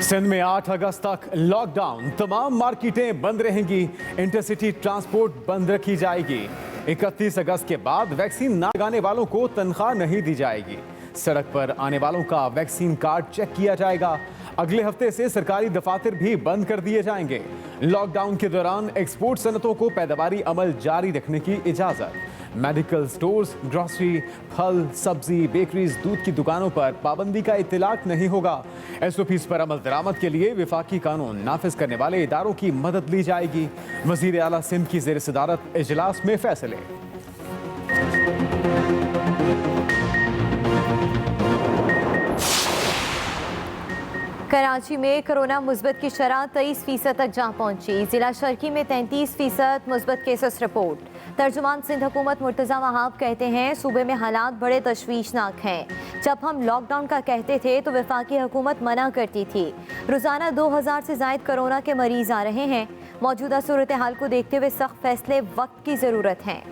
सिंध में 8 अगस्त तक लॉकडाउन, तमाम मार्केटें बंद रहेंगी, इंटरसिटी ट्रांसपोर्ट बंद रखी जाएगी। 31 अगस्त के बाद वैक्सीन न लगाने वालों को तनख्वाह नहीं दी जाएगी। सड़क पर आने वालों का वैक्सीन कार्ड चेक किया जाएगा। अगले हफ्ते से सरकारी दफातर भी बंद कर दिए जाएंगे। लॉकडाउन के दौरान एक्सपोर्ट सनतों को पैदावारी अमल जारी रखने की इजाजत। मेडिकल स्टोर्स, ग्रोसरी, फल, सब्जी, बेकरीज, दूध की दुकानों पर पाबंदी का इत्तलाक नहीं होगा। SOPs पर अमल दरामद के लिए विफाकी कानून नाफिज करने वाले इदारों की मदद ली जाएगी। वजीर आला सिंध की ज़ेर सदारत इजलास में फैसले। कराची में कोरोना मुस्बत की शरह 23% तक जा पहुंची। जिला शर्की में 33% मुस्बत केसेस रिपोर्ट। तर्जुमान सिंध हुकूमत मुर्तज़ा वहाब कहते हैं सूबे में हालात बड़े तशवीशनाक हैं। जब हम लॉकडाउन का कहते थे तो वफाकी हुकूमत मना करती थी। रोज़ाना 2000 से ज़ायद कोरोना के मरीज आ रहे हैं। मौजूदा सूरत हाल को देखते हुए सख्त फैसले वक्त की ज़रूरत है।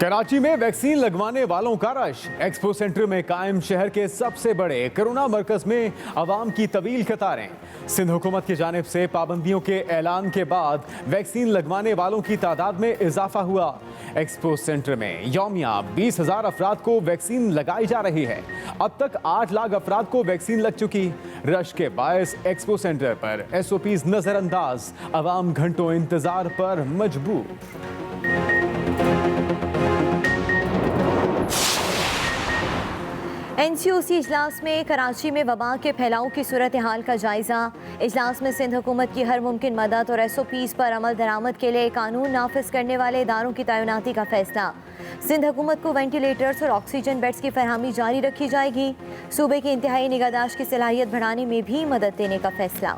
कराची में वैक्सीन लगवाने वालों का रश। एक्सपो सेंटर में कायम शहर के सबसे बड़े कोरोना मरकज में अवाम की तवील कतारें। सिंध हुकूमत की जानिब से पाबंदियों के ऐलान के बाद वैक्सीन लगवाने वालों की तादाद में इजाफा हुआ। एक्सपो सेंटर में यौमिया 20,000 अफराद को वैक्सीन लगाई जा रही है। अब तक 8 लाख अफराद को वैक्सीन लग चुकी। रश के बायस एक्सपो सेंटर पर SOPs नजरअंदाज, अवाम घंटों इंतजार पर मजबूर। NCOC इजलास में कराची में वबा के फैलाव की सूरत हाल का जायजा। इजलास में सिंध हुकूमत की हर मुमकिन मदद और SOPs पर अमल दरामद के लिए कानून नाफिज करने वाले इदारों की तैनाती का फैसला। सिंध हुकूमत को वेंटिलेटर्स और ऑक्सीजन बेड्स की फरहमी जारी रखी जाएगी। सूबे की इंतहाई निगहदाश्त की सलाहियत बढ़ाने में भी मदद देने का फैसला।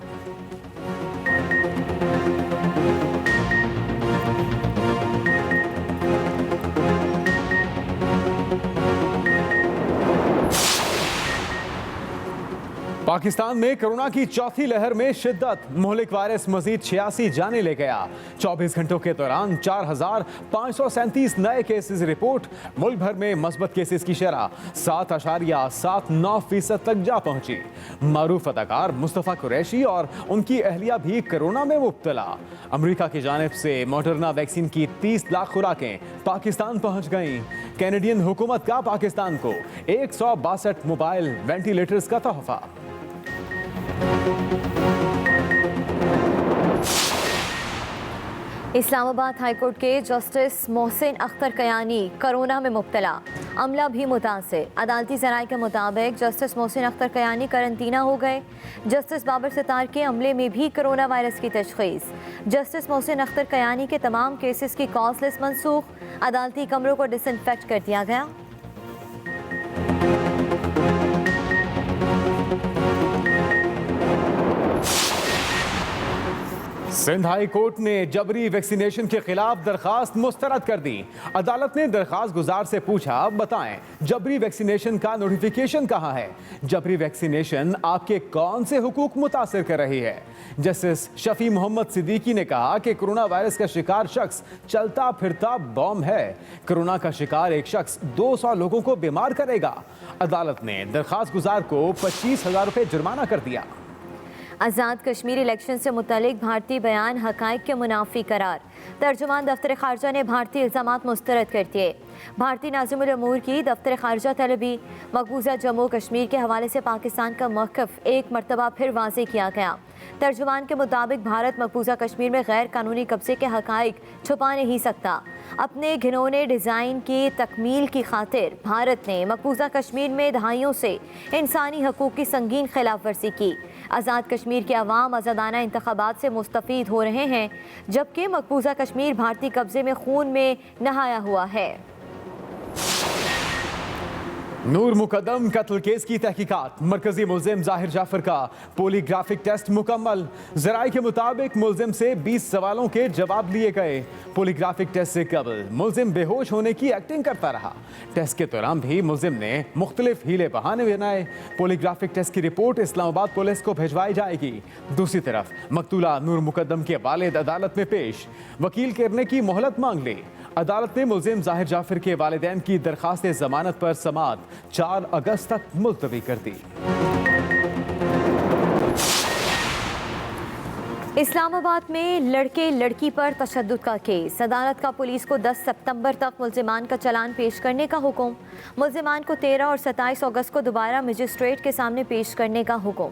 पाकिस्तान में कोरोना की चौथी लहर में शिद्दत। मुहलिक वायरस मजीद 86 जाने ले गया। 24 घंटों के दौरान 4,537 नए केसेस रिपोर्ट। मुल्क भर में मस्बत केसेस की शरह 7.79% तक जा पहुंची। मारूफ अदाकार मुस्तफ़ा कुरैशी और उनकी अहलिया भी कोरोना में मुब्तला। अमरीका की जानिब से मॉडर्ना वैक्सीन की 30 लाख खुराकें पाकिस्तान पहुंच गईं। कैनेडियन हुकूमत का पाकिस्तान को 162 मोबाइल वेंटिलेटर्स का तोहफा। इस्लामाबाद हाईकोर्ट के जस्टिस मोहसिन अख्तर कयानी कोरोना में मुब्तला, अमला भी मुतासिर। अदालती ज़राए के मुताबिक जस्टिस मोहसिन अख्तर कयानी करंतना हो गए। जस्टिस बाबर सितार के अमले में भी कोरोना वायरस की तशख़ीस। जस्टिस मोहसिन अख्तर कयानी के तमाम केसेस की कॉज लिस्ट मनसूख। अदालती कमरों को डिसइंफेक्ट कर दिया गया। सिंध हाई कोर्ट ने जबरी वैक्सीनेशन के खिलाफ दरखास्त मुस्तरद कर दी। अदालत ने दरखास्त गुजार से पूछा, बताएं जबरी वैक्सीनेशन का नोटिफिकेशन कहां है? जबरी वैक्सीनेशन आपके कौन से हुकूक मुतासिर कर रही है? जस्टिस शफी मोहम्मद सिद्दीकी ने कहा कि कोरोना वायरस का शिकार शख्स चलता फिरता बॉम्ब है। कोरोना का शिकार एक शख्स 200 लोगों को बीमार करेगा। अदालत ने दरखास्त गुजार को 25,000 रुपये जुर्माना कर दिया। आज़ाद कश्मीर इलेक्शन से मुतल्लिक भारतीय बयान हक़ाइक़ के मुनाफी करार। तर्जुमान दफ्तर ख़ारजा ने भारतीय इल्ज़ामात मुस्तरद कर दिए। भारतीय नाज़िमुल उमूर की दफ्तर ख़ारजा तलबी। मकबूजा जम्मू कश्मीर के हवाले से पाकिस्तान का मौक़िफ़ एक मरतबा फिर वाज़ेह किया गया। तर्जुमान के मुताबिक भारत मकबूजा कश्मीर में गैर कानूनी कब्जे के हक़ाइक़ छुपा नहीं सकता। अपने घिनौने डिज़ाइन की तकमील की खातिर भारत ने मकबूजा कश्मीर में दहाइयों से इंसानी हकूक़ की संगीन खिलाफ वर्जी की। आज़ाद कश्मीर के अवाम आज़ादाना इंतख़ाबात से मुस्तफ़ीद हो रहे हैं, जबकि मकबूजा कश्मीर भारतीय कब्जे में खून में नहाया हुआ है। नूर मुकद्दम कत्ल केस की तहकीकात। मरकजी मुल्जिम जाहिर जाफर का पोलीग्राफिक टेस्ट मुकम्मल। ज़राए के मुताबिक मुल्जिम से 20 सवालों के जवाब लिए गए। पोलीग्राफिक टेस्ट से कबल मुल्जिम बेहोश होने की एक्टिंग करता रहा। टेस्ट के दौरान भी मुल्जिम ने मुख्तलिफ हीले बहाने बनाए। पोलीग्राफिक टेस्ट की रिपोर्ट इस्लामाबाद पुलिस को भिजवाई जाएगी। दूसरी तरफ मकतूला नूर मुकद्दम के वालिद अदालत में पेश, वकील करने की मोहलत मांग ली। अदालत ने मुलजिम जाहिर जाफर के वालिदैन की दरखास्त जमानत पर समाअत 4 अगस्त तक मुलतवी कर दी। इस्लामाबाद में लड़के लड़की पर तशद्दुद का केस। अदालत का पुलिस को 10 सितंबर तक मुल्जिमान का चालान पेश करने का हुक्म। मुल्जिमान को 13 और 27 अगस्त को दोबारा मजिस्ट्रेट के सामने पेश करने का हुक्म।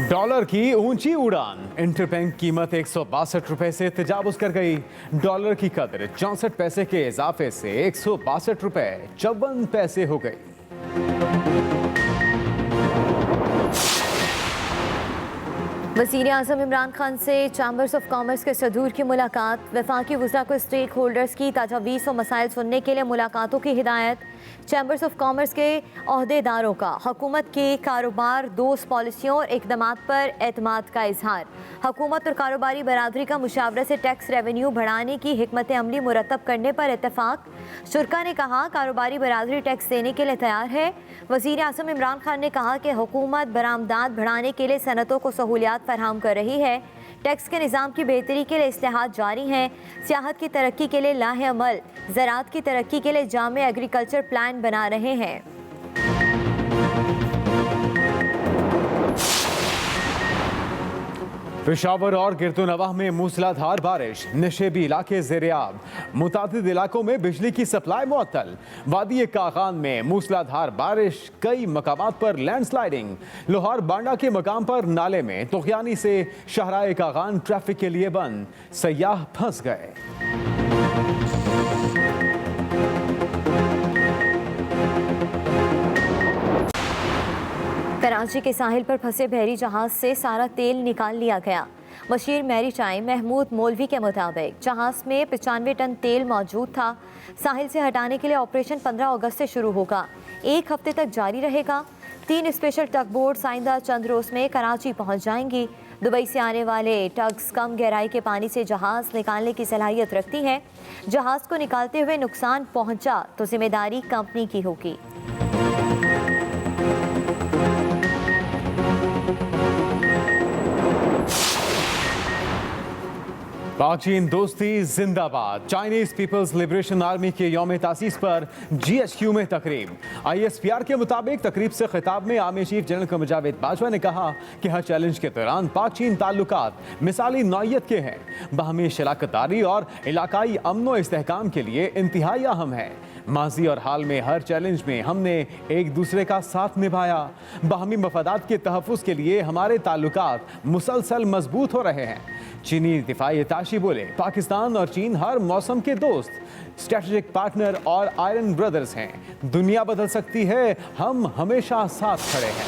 डॉलर की ऊंची उड़ान। इंटरबैंक कीमत 162 रुपए से तजावुज कर गई। डॉलर की कदर 64 पैसे के इजाफे से 162 रुपए 54 पैसे हो गई। वज़ीर आज़म इमरान खान से चैम्बर्स ऑफ कॉमर्स के सदूर की मुलाकात। वफाकी वज़रा को स्टेक होल्डर्स की तजावीज़ और मसाइल सुनने के लिए मुलाकातों की हिदायत। चैम्बर्स ऑफ कॉमर्स के अहदेदारों का हुकूमत की कारोबार दोस्त पॉलिसियों और इक़दामात पर एतमाद का इजहार। हुकूमत और कारोबारी बरादरी का मुशावरत से टैक्स रेवेन्यू बढ़ाने की हिकमत अमली मुरतब करने पर इत्तफाक। शुरा ने कहा कारोबारी बरादरी टैक्स देने के लिए तैयार है। वज़ीर आज़म इमरान खान ने कहा कि हुकूमत बरामदात बढ़ाने के लिए सनतों को सहूलियात फराहम कर रही है। टैक्स के निज़ाम की बेहतरी के लिए इस्लाहात जारी हैं। सियाहत की तरक्की के लिए लाहे अमल, ज़राअत की तरक्की के लिए जामे एग्रीकल्चर प्लान बना रहे हैं। पेशावर और गिरदोनवाह में मूसलाधार बारिश। नशेबी इलाके ज़ेर-ए-आब। मुतादिद इलाकों में बिजली की सप्लाई मुअत्तल। वादी कागान में मूसलाधार बारिश, कई मकामात पर लैंडस्लाइडिंग। लोहार बांडा के मकाम पर नाले में तुग़यानी से शाहराए कागान ट्रैफिक के लिए बंद। सयाह फंस गए। कराची के साहिल पर फंसे बहरी जहाज से सारा तेल निकाल लिया गया। बशीर मैरीटाइम महमूद मौलवी के मुताबिक जहाज में 95 टन तेल मौजूद था। साहिल से हटाने के लिए ऑपरेशन 15 अगस्त से शुरू होगा, 1 हफ्ते तक जारी रहेगा। 3 स्पेशल टग बोट्स आइंदा चंद रोज में कराची पहुंच जाएंगी। दुबई से आने वाले टग्स कम गहराई के पानी से जहाज निकालने की सलाहियत रखती हैं। जहाज को निकालते हुए नुकसान पहुंचा तो जिम्मेदारी कंपनी की होगी। पाक चीन दोस्ती जिंदाबाद। चाइनीज पीपल्स लिबरेशन आर्मी के यौम तासीस पर GHQ में तकरीब। ISPR के मुताबिक तकरीब से खिताब में army chief general Qamar Javed Bajwa ने कहा कि हर चैलेंज के दौरान पाक चीन ताल्लुकात मिसाली नौयत के हैं, बाहमी शराकतदारी और इलाकाई अमन व इस्तेहकाम के लिए इंतहाई अहम है। माजी और हाल में हर चैलेंज में हमने एक दूसरे का साथ निभाया। बाहमी मफादात के तहफ़्फ़ुज़ के लिए हमारे ताल्लुकात मुसलसल मजबूत हो रहे हैं। चीनी दिफाई अताशी बोले पाकिस्तान और चीन हर मौसम के दोस्त, स्ट्रेटेजिक पार्टनर और आयरन ब्रदर्स हैं। दुनिया बदल सकती है, हम हमेशा साथ खड़े हैं।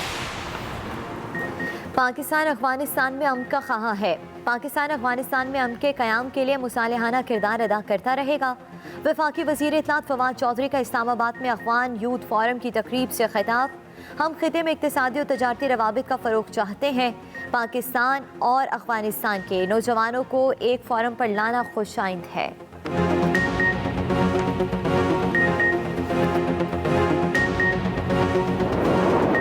पाकिस्तान अफगानिस्तान में अमन का ख़्वाह है। पाकिस्तान अफगानिस्तान में अमन के क़याम के लिए मुसालिहाना किरदार अदा करता रहेगा। वफाकी वज़ीर इत्तलात फवाद चौधरी का इस्लामाबाद में अफगान यूथ फोरम की तकरीब से खिताब। हम खिते में इक़्तिसादी और तजारती रवाबित का फ़रोग़ चाहते हैं। पाकिस्तान और अफगानिस्तान के नौजवानों को एक फोरम पर लाना खुशाइंद है।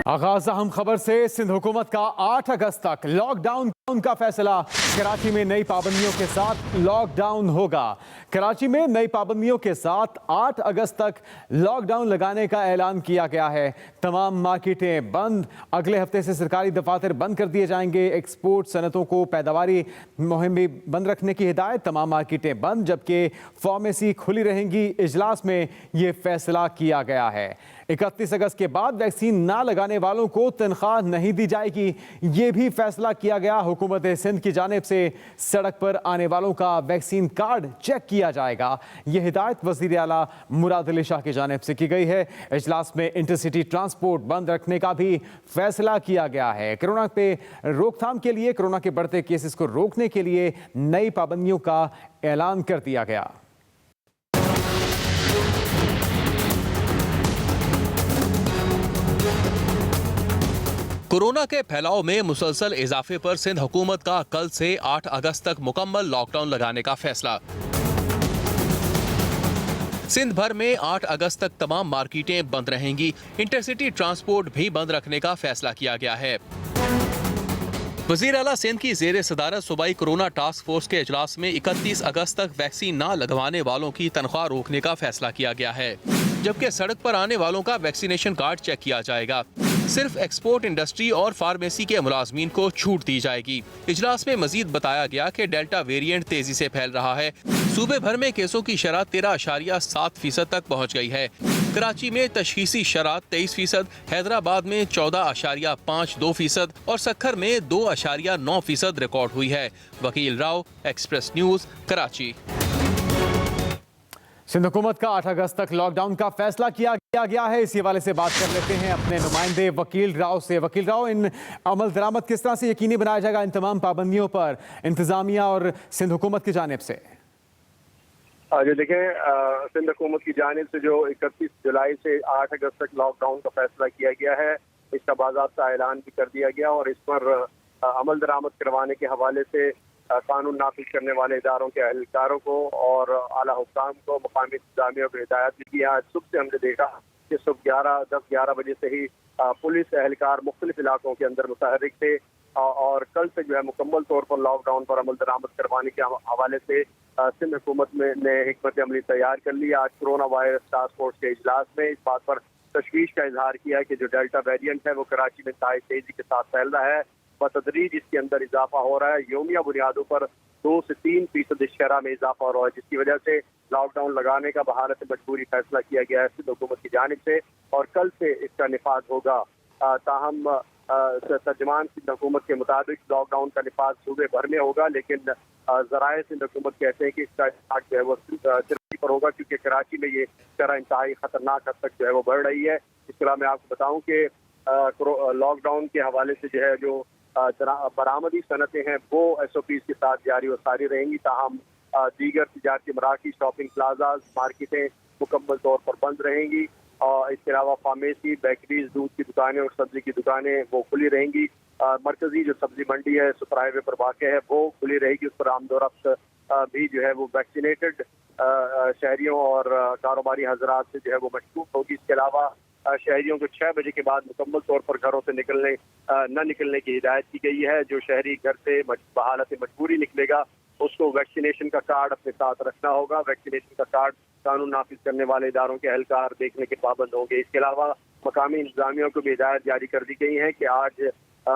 आगाज अहम खबर से। सिंध हुकूमत का 8 अगस्त तक लॉकडाउन का फैसला। कराची में नई पाबंदियों के साथ लॉकडाउन होगा। कराची में नई पाबंदियों के साथ 8 अगस्त तक लॉकडाउन लगाने का ऐलान किया गया है। तमाम मार्केटें बंद। अगले हफ्ते से सरकारी दफातर बंद कर दिए जाएंगे। एक्सपोर्ट सनतों को पैदावारी मुहिम भी बंद रखने की हिदायत। तमाम मार्केटें बंद, जबकि फार्मेसी खुली रहेंगी। इजलास में ये फैसला किया गया है। 31 अगस्त के बाद वैक्सीन ना लगाने वालों को तनख्वाह नहीं दी जाएगी। ये भी फैसला किया गया। हुकूमत सिंध की जानिब से सड़क पर आने वालों का वैक्सीन कार्ड चेक किया जाएगा। ये हिदायत वज़ीर आला मुराद अली शाह की जानिब से की गई है। इजलास में इंटरसिटी ट्रांसपोर्ट बंद रखने का भी फैसला किया गया है। कोरोना पे रोकथाम के लिए, कोरोना के बढ़ते केसेस को रोकने के लिए नई पाबंदियों का ऐलान कर दिया गया। कोरोना के फैलाव में मुसलसल इजाफे पर सिंध हुकूमत का कल से 8 अगस्त तक मुकम्मल लॉकडाउन लगाने का फैसला। सिंध भर में 8 अगस्त तक तमाम मार्केटें बंद रहेंगी। इंटरसिटी ट्रांसपोर्ट भी बंद रखने का फैसला किया गया है। वजीर आला सिंध की जेर सदारत सूबाई कोरोना टास्क फोर्स के इजलास में 31 अगस्त तक वैक्सीन न लगवाने वालों की तनख्वाह रोकने का फैसला किया गया है, जबकि सड़क पर आने वालों का वैक्सीनेशन कार्ड चेक किया जाएगा। सिर्फ एक्सपोर्ट इंडस्ट्री और फार्मेसी के मुलाजमीन को छूट दी जाएगी। इजलास में मजीद बताया गया कि डेल्टा वेरिएंट तेजी से फैल रहा है। सूबे भर में केसों की शरह 13.7% तक पहुँच गई है। कराची में तशखीसी शरह 23%, हैदराबाद में 14.52% और सक्खर में 2.9% रिकॉर्ड हुई है। वकील राव, एक्सप्रेस न्यूज, कराची। सिंध हुकूमत का 8 अगस्त तक लॉकडाउन का फैसला किया गया है। इसी हवाले से बात कर लेते हैं अपने नुमाइंदे वकील राव से। वकील राव, इन अमल दरामद किस तरह से यकीनी बनाया जाएगा इन तमाम पाबंदियों पर इंतजामिया और सिंध हुकूमत की जानिब से? जो देखें, सिंध हुकूमत की जानिब से जो 31 जुलाई से 8 अगस्त तक लॉकडाउन का फैसला किया गया है, इसका बाज़ाब्ता ऐलान भी कर दिया गया और इस पर अमल दरामद करवाने के हवाले से कानून नाफिज करने वाले इदारों के अहलकारों को और आला हुक्काम को, मकामी इंतजामिया को हिदायत दी गई। आज सुबह से हमने देखा कि सुबह 10-11 बजे से ही पुलिस एहलकार मुख्तलिफ इलाकों के अंदर मुतहरिक थे और कल से जो है मुकम्मल तौर पर लॉकडाउन पर अमल दरामद करवाने के हवाले से सिंध हुकूमत ने हिकमत अमली तैयार कर ली। आज कोरोना वायरस टास्क फोर्स के इजलास में इस बात पर तशवीश का इजहार किया है कि जो डेल्टा वेरिएंट है वो कराची में इंतहाई तेजी के साथ फैल रहा है। बतदरीज इसके अंदर इजाफा हो रहा है। यौमिया बुनियादों पर 2 से 3% शरह में इजाफा हो रहा है, जिसकी वजह से लॉकडाउन लगाने का बहालत मजबूरी फैसला किया गया है सिंध हुकूमत की जानिब से और कल से इसका निफाज होगा। ताहम तर्जमान सिंध हुकूमत के मुताबिक लॉकडाउन का निफाज सूबे भर में होगा, लेकिन ज़राए सिंध हुकूमत कहते हैं कि इसका इस्तेमाल जो है वो कराची पर होगा, क्योंकि कराची में ये शरह इंतहाई खतरनाक हद तक जो है वो बढ़ रही है। इसके अलावा मैं आपको बताऊं कि लॉकडाउन के हवाले से जो है जो बरामदी सनतें हैं वो SOPs के साथ जारी और सारी रहेंगी। ताहम दीगर तिजारती मराकज़, शॉपिंग प्लाजाज, मार्केटें मुकम्मल तौर पर बंद रहेंगी और इसके अलावा फार्मेसी, बेकरीज, दूध की दुकानें और सब्जी की दुकानें वो खुली रहेंगी। मरकजी जो सब्जी मंडी है सुपर हाईवे पर वाक़ है वो खुली रहेगी। उस पर आमदोरफ्त भी जो है वो वैक्सीनेटेड शहरियों और कारोबारी हजरात से जो है वो मशरूफ होगी। इसके अलावा शहरियों को 6 बजे के बाद मुकम्मल तौर पर घरों से न निकलने की हिदायत की गई है। जो शहरी घर से बहालत मजबूरी निकलेगा उसको वैक्सीनेशन का कार्ड अपने साथ रखना होगा। वैक्सीनेशन का कार्ड कानून नाफिज करने वाले इदारों के एहलकार देखने के पाबंद होंगे। इसके अलावा मकामी इंतजामिया को भी हिदायत जारी कर दी गई है कि आज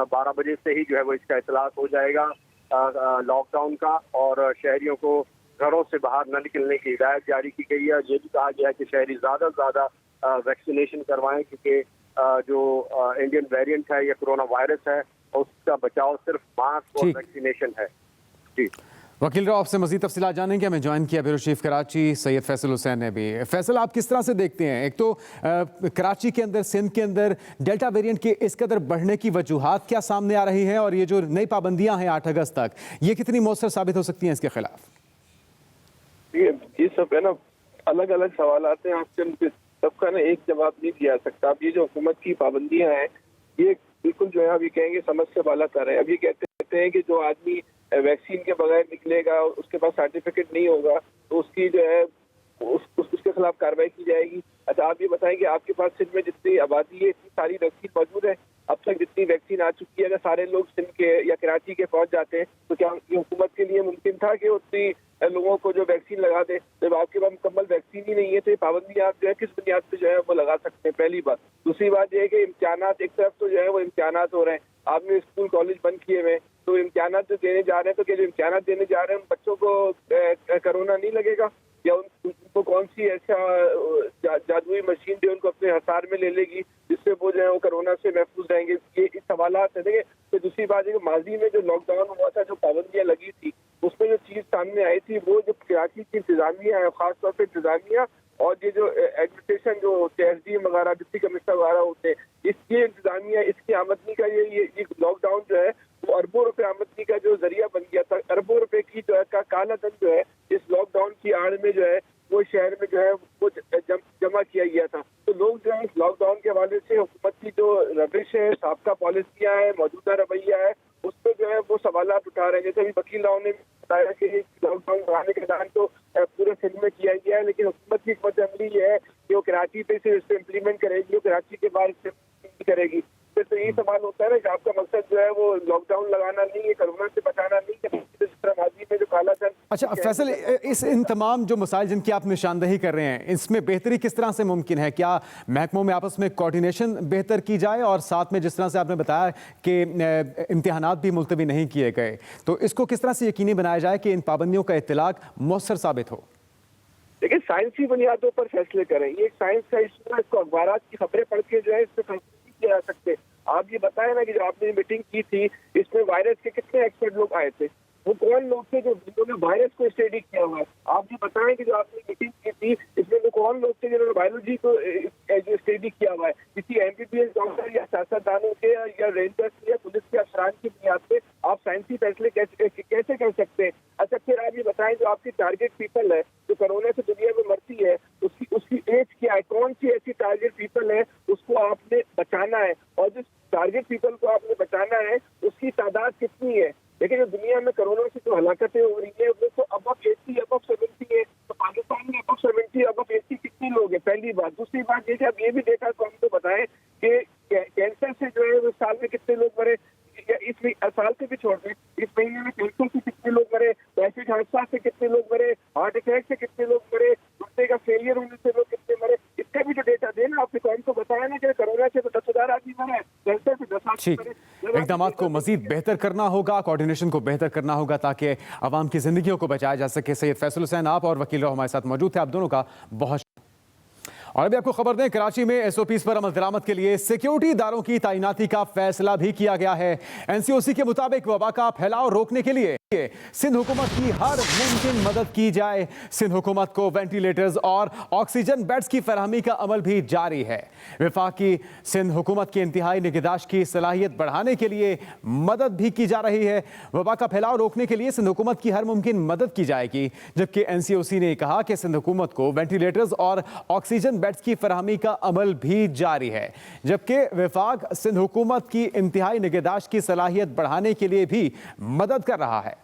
12 बजे से ही जो है वो इसका इतलाक हो जाएगा लॉकडाउन का और शहरियों को घरों से बाहर न निकलने की हिदायत जारी की गई है। ये भी कहा गया है कि शहरी ज़्यादा से ज़्यादा वैक्सीनेशन करवाएं, क्योंकि जो इंडियन वेरिएंट है या कोरोना वायरस है उसका बचाव सिर्फ मास्क और वैक्सीनेशन है। जी वकील राव, आपसे मज़ीद तफसीलात जानेंगे। हमें ज्वाइन किया ब्यूरो चीफ कराची सैयद फैसल हुसैन ने भी। फैसल, आप किस तरह से देखते हैं, एक तो कराची के अंदर, सिंध के अंदर डेल्टा वेरिएंट के इस कदर बढ़ने की वजूहात क्या सामने आ रही हैं और ये जो नई पाबंदियां हैं 8 अगस्त तक, ये कितनी मौसर साबित हो सकती हैं इसके खिलाफ? ये सब है ना, अलग अलग सवाल आते हैं, आपसे सबका ना एक जवाब नहीं दिया सकता। अब ये जो हुकूमत की पाबंदियां हैं ये बिल्कुल जो है अभी कहेंगे समझ से बाला कर है। अभी कहते हैं कि जो आदमी वैक्सीन के बगैर निकलेगा, उसके पास सर्टिफिकेट नहीं होगा, तो उसकी जो है उसके खिलाफ कार्रवाई की जाएगी। अच्छा, आप ये बताएं कि आपके पास सिंध में जितनी आबादी है इतनी सारी वैक्सीन मौजूद है, अब तक जितनी वैक्सीन आ चुकी है, अगर सारे लोग सिंध के या कराची के पहुंच जाते हैं तो क्या ये हुकूमत के लिए मुमकिन था कि उतनी लोगों को जो वैक्सीन लगा दे? जब आपके पास मुकम्मल वैक्सीन ही नहीं है तो ये पाबंदी आप जो है किस बुनियाद पे जो है वो लगा सकते हैं? पहली बात। दूसरी बात ये है कि इम्तिहानात, एक तरफ तो जो है वो इम्तिहानात हो रहे हैं, आपने स्कूल कॉलेज बंद किए हुए, तो इम्तिहानात जो देने जा रहे हैं, तो क्या जो इम्तिहानात देने जा रहे हैं उन बच्चों को कोरोना नहीं लगेगा या उनको कौन सी ऐसा जादुई मशीन जो उनको अपने हसार में ले लेगी जिससे वो जो है वो कोरोना से महफूज रहेंगे? ये इस सवालात है। तो दूसरी बात है कि माजी में जो लॉकडाउन हुआ था, जो पाबंदियां लगी थी, उसमें जो चीज सामने आई थी वो जो कराची की इंतजामिया है, खासतौर पर इंतजामिया और ये जो एडमिनिस्ट्रेशन जो SDM वगैरह, डिप्टी कमिश्नर वगैरह होते हैं, इसकी इंतजामिया, इसकी आमदनी का ये लॉकडाउन जो है वो अरबों रुपए आमदनी का जो जरिया बन गया था। अरबों रुपए की जो है का काला धन जो है इस लॉकडाउन की आड़ में जो है वो शहर में जो है वो जमा किया गया था। तो लोग जो है इस लॉकडाउन के हवाले से हुकूमत की जो रविश है, साबका पॉलिसियाँ है, मौजूदा रवैया है, उस पर जो है वो सवालात उठा रहे हैं। जैसे अभी वकील राव ने बताया कि लॉकडाउन बढ़ाने का ऐलान तो पूरे सिंध में किया गया है, लेकिन हुकूमत की हिकमत अमली ये है कि वो कराची पे इसे इम्प्लीमेंट करेगी, वो कराची के बाहर इसे करेगी। तो यही सवाल होता है ना कि आपका मकसद जो जो है वो लॉकडाउन लगाना नहीं है, कोरोना से बचाना नहीं है, जिस तरह माजी में जो काला धन। अच्छा फैसल, इन तमाम जो मसाइल जिनकी आप निशानदही कर रहे हैं, इसमें बेहतरी किस तरह से मुमकिन है? क्या महकमों में आपस में कोऑर्डिनेशन बेहतर की जाए, और साथ में जिस तरह से आपने बताया कि इम्तिहानात भी मुलतवी नहीं किए गए, तो इसको किस तरह से यकीनी बनाया जाए कि इन पाबंदियों का इत्तलाक मौसर साबित हो? देखिए, साइंसी बुनियादों पर फैसले करें, ये एक साइंस का इशू है, इसको अखबार की खबरें पढ़ के जो है इस पर फैसले नहीं किए जा सकते। आप ये बताएं ना कि जो आपने मीटिंग की थी, इसमें वायरस के कितने एक्सपर्ट लोग आए थे, वो कौन लोग थे जो जिन्होंने वायरस को स्टडी किया हुआ है? आप ये बताएं कि जो आपने मीटिंग की थी, इसमें वो कौन लोग थे जिन्होंने बायोलॉजी को स्टडी किया हुआ है? किसी MBBS डॉक्टर या सियासतदानों के या रेंजर्स या पुलिस के अफसरान की बुनियाद पे आप साइंसी फैसले कैसे कर सकते हैं? अच्छा, फिर आप ये बताएं, जो आपकी टारगेट पीपल है जो कोरोना से दुनिया में मरती है, उसकी एज क्या है? कौन सी ऐसी टारगेट पीपल है उसको आपने बचाना है, और जिस टारगेट पीपल को आपने बचाना है उसकी तादाद कितनी है? लेकिन जो दुनिया में कोरोना से जो हलाकतें हो रही है वो तो अबव 80 अबव 70 है, तो पाकिस्तान में अबव 70 अबव 80 कितने लोग हैं? पहली बात। दूसरी बात, जैसे आप ये भी देखा तो हमको बताएं कि कैंसर से जो है वो साल में कितने लोग मरे, या इस साल से भी छोड़ दें, इस महीने में कैंसर से कितने लोग मरे, ट्रैफिक हादसा से कितने लोग मरे, हार्ट अटैक से कितने लोग मरे, गुर्दे का फेलियर होने से लोग कितने मरे, इसका भी जो डेटा देना आपने कौन को बताया ना कि कोरोना से तो 10,000 आदमी मरे, कैंसर से 10,000 मरे। इक़दामात को मजीद बेहतर करना होगा, कोऑर्डिनेशन को बेहतर करना होगा ताकि आवाम की जिंदगियों को बचाया जा सके। सैयद फैसल हुसैन आप और वकील हमारे साथ मौजूद थे, आप दोनों का बहुत। और अभी आपको खबर दें, कराची में SOPs पर अमल दरामद के लिए सिक्योरिटी इदारों की तैनाती का फैसला भी किया गया है। NCOC के मुताबिक वबा का फैलाव रोकने के लिए सिंध हुकूमत की हर मुमकिन मदद की जाए। सिंध हुकूमत को वेंटिलेटर्स और ऑक्सीजन बेड्स की फराहमी का अमल भी जारी है। वफाकी सिंध हुकूमत की इंतहाई निगहदाश्त की सलाहियत बढ़ाने के लिए मदद भी की जा रही है। वबा का फैलाव रोकने के लिए सिंध हुकूमत की हर मुमकिन मदद की जाएगी, जबकि NCOC ने कहा कि सिंध हुकूमत को वेंटिलेटर्स और ऑक्सीजन बेड्स की फराहमी का अमल भी जारी है, जबकि वफाक सिंध हुकूमत की इंतहाई निगहदाश्त की सलाहियत बढ़ाने के लिए भी मदद कर रहा है।